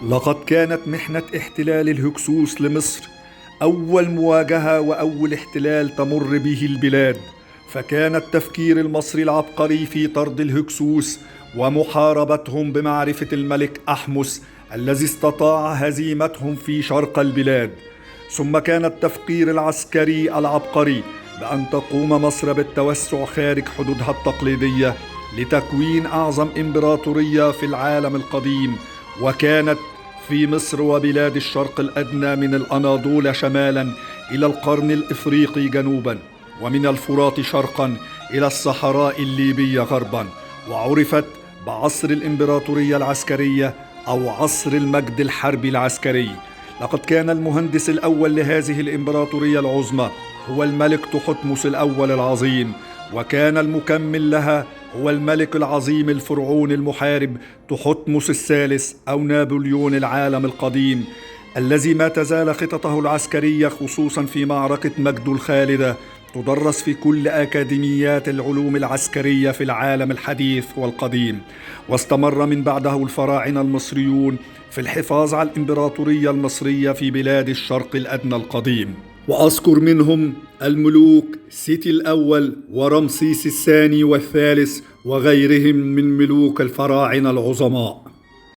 لقد كانت محنة احتلال الهكسوس لمصر أول مواجهة وأول احتلال تمر به البلاد، فكان التفكير المصري العبقري في طرد الهكسوس ومحاربتهم بمعرفة الملك أحمس الذي استطاع هزيمتهم في شرق البلاد. ثم كان التفكير العسكري العبقري بأن تقوم مصر بالتوسع خارج حدودها التقليدية لتكوين أعظم إمبراطورية في العالم القديم، وكانت في مصر وبلاد الشرق الأدنى من الأناضول شمالا إلى القرن الإفريقي جنوبا، ومن الفرات شرقا إلى الصحراء الليبية غربا، وعرفت بعصر الإمبراطورية العسكرية أو عصر المجد الحربي العسكري. لقد كان المهندس الأول لهذه الإمبراطورية العظمى هو الملك تحتمس الأول العظيم، وكان المكمل لها هو الملك العظيم الفرعون المحارب تحتمس الثالث أو نابليون العالم القديم، الذي ما تزال خططه العسكرية خصوصا في معركة مجد الخالدة تدرس في كل أكاديميات العلوم العسكرية في العالم الحديث والقديم. واستمر من بعده الفراعنة المصريون في الحفاظ على الإمبراطورية المصرية في بلاد الشرق الأدنى القديم، وأذكر منهم الملوك سيتي الأول ورمسيس الثاني والثالث وغيرهم من ملوك الفراعنة العظماء.